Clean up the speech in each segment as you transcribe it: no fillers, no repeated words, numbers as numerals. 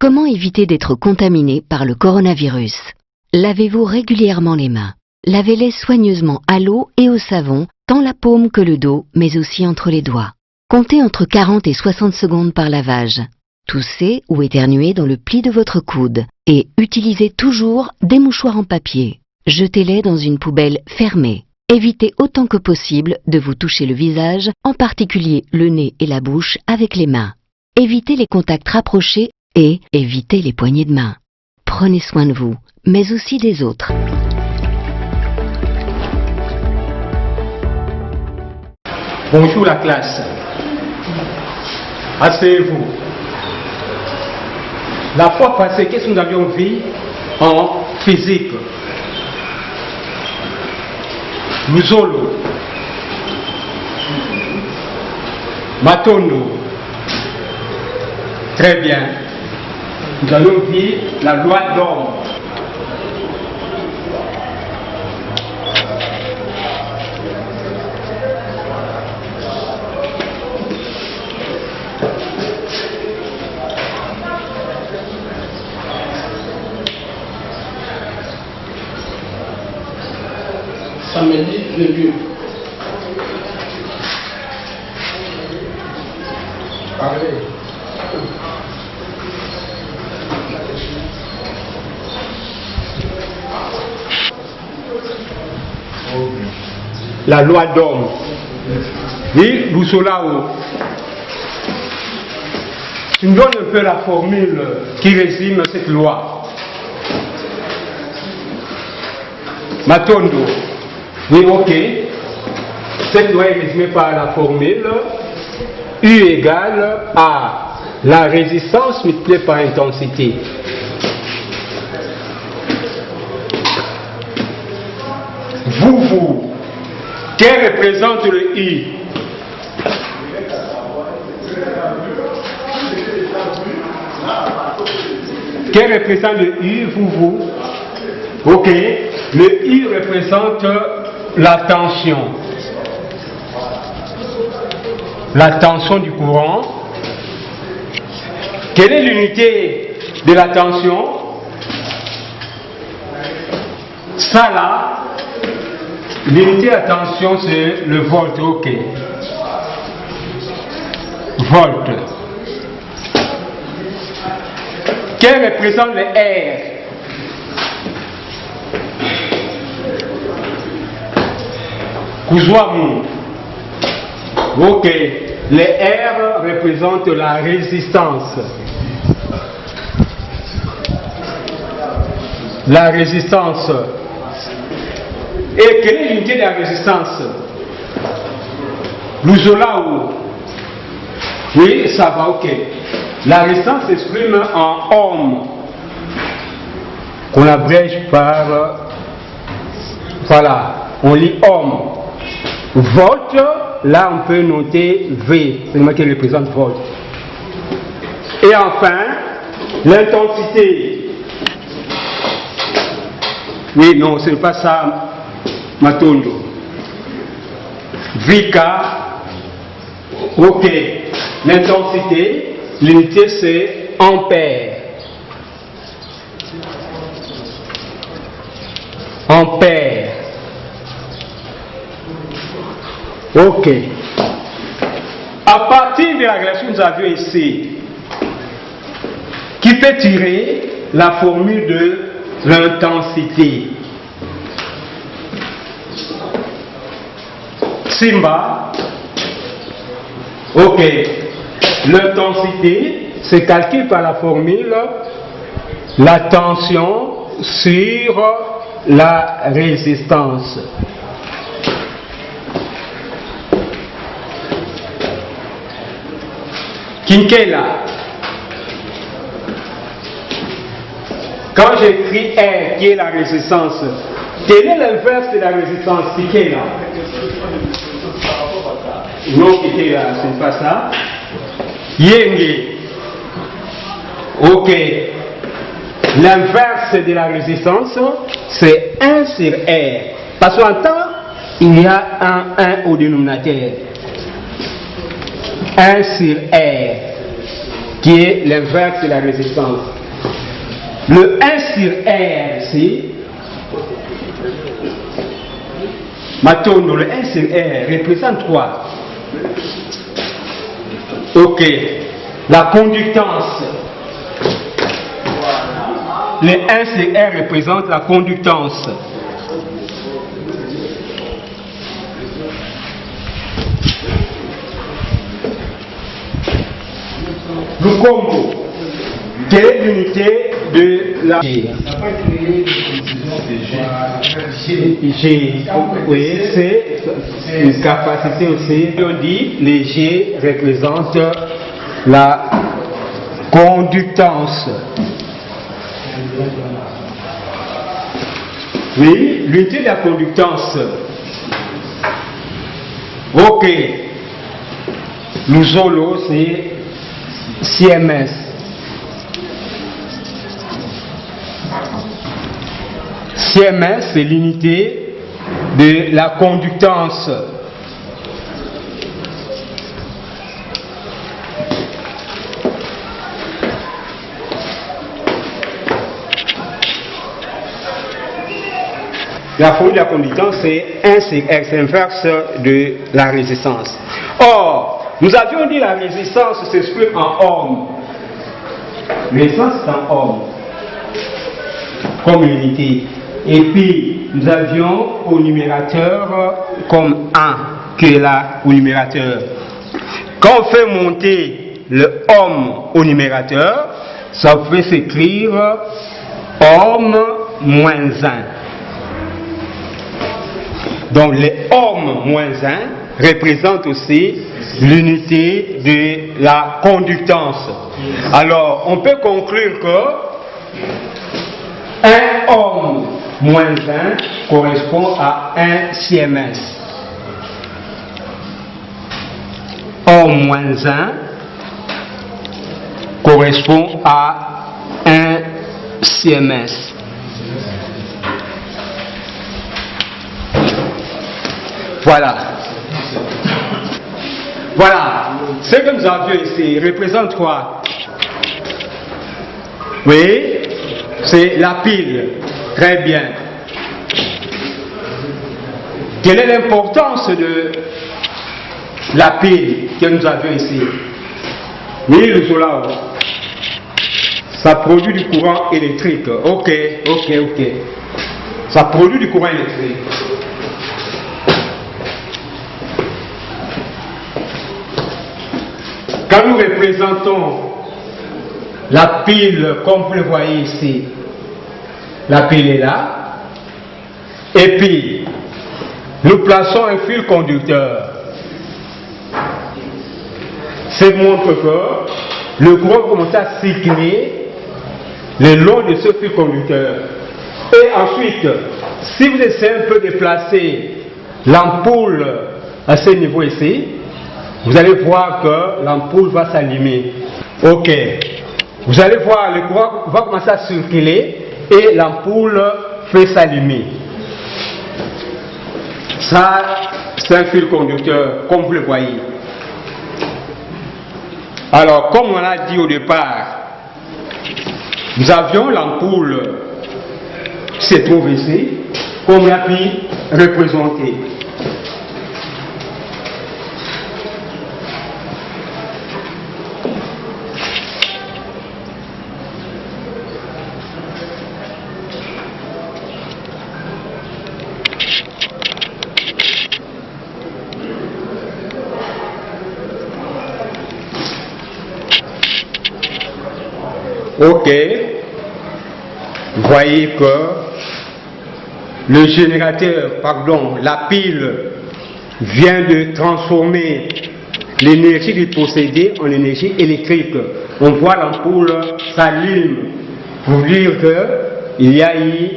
Comment éviter d'être contaminé par le coronavirus? Lavez-vous régulièrement les mains. Lavez-les soigneusement à l'eau et au savon, tant la paume que le dos, mais aussi entre les doigts. Comptez entre 40 et 60 secondes par lavage. Toussez ou éternuez dans le pli de votre coude et utilisez toujours des mouchoirs en papier. Jetez-les dans une poubelle fermée. Évitez autant que possible de vous toucher le visage, en particulier le nez et la bouche avec les mains. Évitez les contacts rapprochés et évitez les poignées de main. Prenez soin de vous, mais aussi des autres. Bonjour la classe. Asseyez-vous. La fois passée, qu'est-ce que nous avions vu en physique? Luzolo, Matondo. Très bien. Nous allons voir la loi d'Ohm. Samedi, début. Parlez. La loi d'Ohm. Oui, Boussolao. Tu me donnes un peu la formule qui résume cette loi. Matondo. Oui, ok. Cette loi est résumée par la formule U égale à la résistance multipliée par intensité. Vous, quel représente le I? Quel représente le I, vous? Ok. Le I représente la tension. La tension du courant. Quelle est l'unité de la tension? Ça là, l'unité de la tension c'est le volt, ok. Volt. Quel représente le R? Kuzwamu. Ok. Les R représentent la résistance. La résistance. Et quelle est l'unité de la résistance? Luzolao. Oui, ça va, ok. La résistance s'exprime en ohm, qu'on abrège par, voilà, on lit ohm. Volt, là on peut noter V, c'est le mot qui représente volt. Et enfin, l'intensité. Oui, non, ce n'est pas ça, Matondo. VK, ok. L'intensité, l'unité c'est ampère. Ampère. Ok. À partir de la relation que nous avions ici, qui peut tirer la formule de l'intensité? Simba. Ok. L'intensité se calcule par la formule la tension sur la résistance. Kinkela. Quand j'écris R qui est la résistance, quel est l'inverse de la résistance? Kinkela. Non, Kinkela, ce n'est pas ça. Yenge. Ok. L'inverse de la résistance, c'est 1 sur R. Parce qu'en temps, il y a un 1 au dénominateur. 1 sur R, qui est l'inverse de la résistance. Le 1 sur R, c'est Matondo, le 1 sur R représente quoi? Ok. La conductance. Le 1 sur R représente la conductance. Le combo. Quelle est l'unité de la G? Oui, c'est une capacité aussi. On dit les G représentent la conductance. Oui, l'unité de la conductance. Ok. L'ouzolo, c'est CMS. CMS, c'est l'unité de la conductance. La formule de la conductance, c'est 1 sur R, c'est l'inverse de la résistance. Or, nous avions dit la résistance s'exprime en ohm. Résistance, c'est en ohm. Comme unité. Et puis, nous avions au numérateur comme 1, qui est là au numérateur. Quand on fait monter le ohm au numérateur, ça peut s'écrire ohm moins 1. Donc, les ohm moins 1 représentent aussi l'unité de la conductance. Alors, on peut conclure que 1 ohm moins 1 correspond à 1 CMS. Ohm moins 1 correspond à 1 CMS. Voilà. Voilà. Ce que nous avions ici représente quoi? Oui, c'est la pile. Très bien. Quelle est l'importance de la pile que nous avions ici? Oui, le solaire. Ça produit du courant électrique. Ok. Ça produit du courant électrique. Quand nous représentons la pile, comme vous le voyez ici, la pile est là, et puis nous plaçons un fil conducteur. Ça montre que le courant commence à circuler le long de ce fil conducteur. Et ensuite, si vous essayez un peu de placer l'ampoule à ce niveau ici, vous allez voir que l'ampoule va s'allumer. Ok. Vous allez voir, le courant va commencer à circuler et l'ampoule fait s'allumer. Ça, c'est un fil conducteur, comme vous le voyez. Alors, comme on l'a dit au départ, nous avions l'ampoule qui se trouve ici, comme on a pu représenter. Ok, vous voyez que le générateur, la pile vient de transformer l'énergie du possédé en énergie électrique. On voit l'ampoule s'allume pour dire qu'il y a eu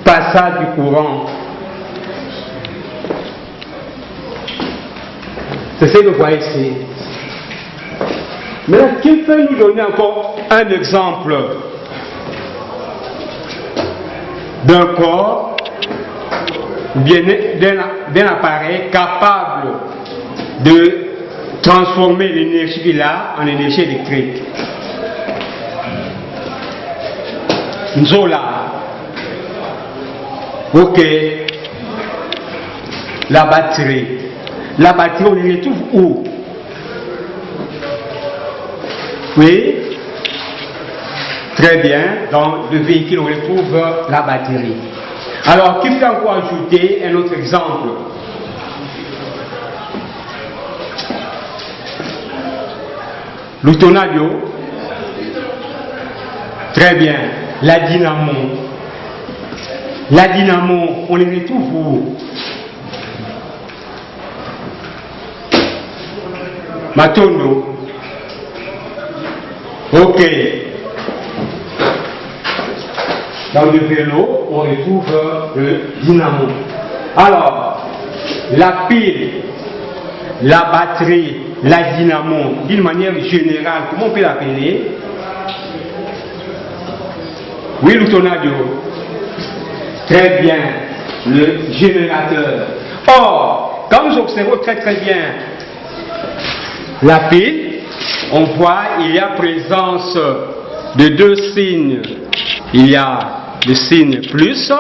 passage du courant. C'est ce que vous voyez ici. Maintenant, qui peut nous donner encore un exemple d'un corps, bien d'un appareil capable de transformer l'énergie qu'il a en énergie électrique? Nzola. Ok. La batterie. La batterie, on les retrouve où? Oui. Très bien. Dans le véhicule, on retrouve la batterie. Alors, qui peut encore ajouter un autre exemple? L'autonadio. Très bien. La dynamo. La dynamo, on les retrouve où? Matondo. Ok. Dans le vélo, on retrouve le dynamo. Alors, la pile, la batterie, la dynamo, d'une manière générale, comment on peut l'appeler? Oui, l'autonadio. Très bien. Le générateur. Or, comme vous observez très bien la pile, on voit il y a présence de deux signes. Il y a le signe plus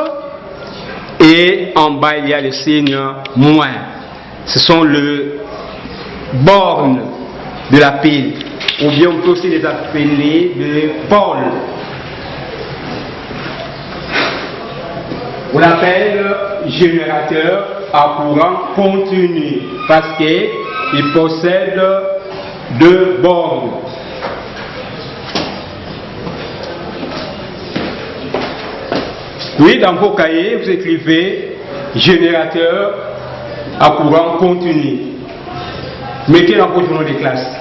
et en bas il y a le signe moins. Ce sont les bornes de la pile. Ou bien on peut aussi les appeler des pôles. On l'appelle générateur à courant continu parce qu'il possède deux bornes. Oui, dans vos cahiers, vous écrivez générateur à courant continu. Mettez dans vos journaux de classe.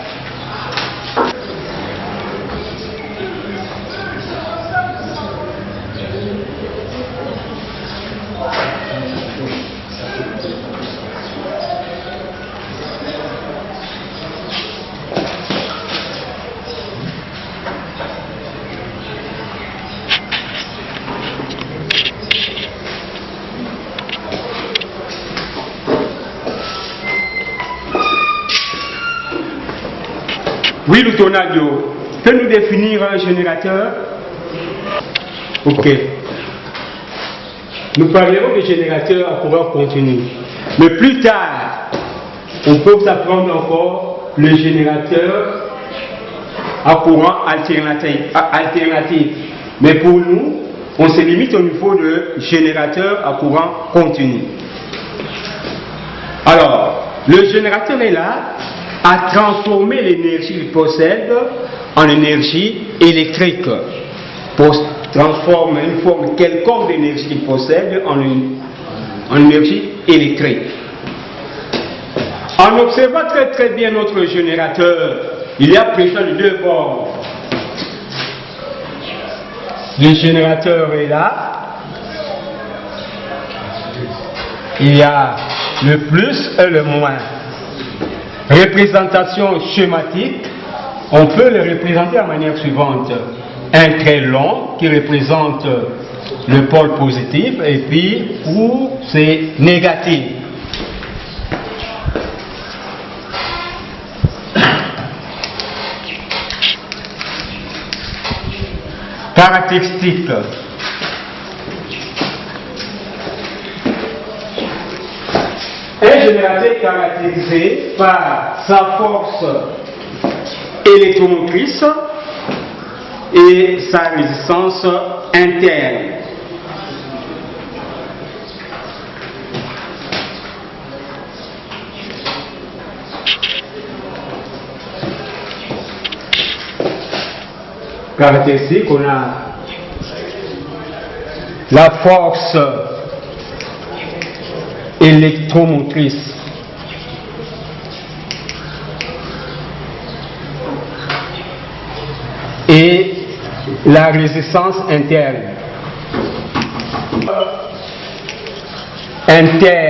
Oui, l'autonadio. Peut-nous définir un générateur? Ok. Nous parlerons de générateur à courant continu. Mais plus tard, on peut apprendre encore le générateur à courant alternatif. Mais pour nous, on se limite au niveau de générateur à courant continu. Alors, le générateur est là à transformer l'énergie qu'il possède en énergie électrique. Pour transformer une forme quelconque d'énergie qu'il possède en énergie électrique. En observant très bien notre générateur, il y a présent les deux bords. Le générateur est là. Il y a le plus et le moins. Représentation schématique, on peut le représenter de la manière suivante. Un trait long qui représente le pôle positif et puis où c'est négatif. Caractéristiques. Un générateur est caractérisé par sa force électromotrice et sa résistance interne. Caractéristique, on a la force électromotrice. Et la résistance interne. Interne.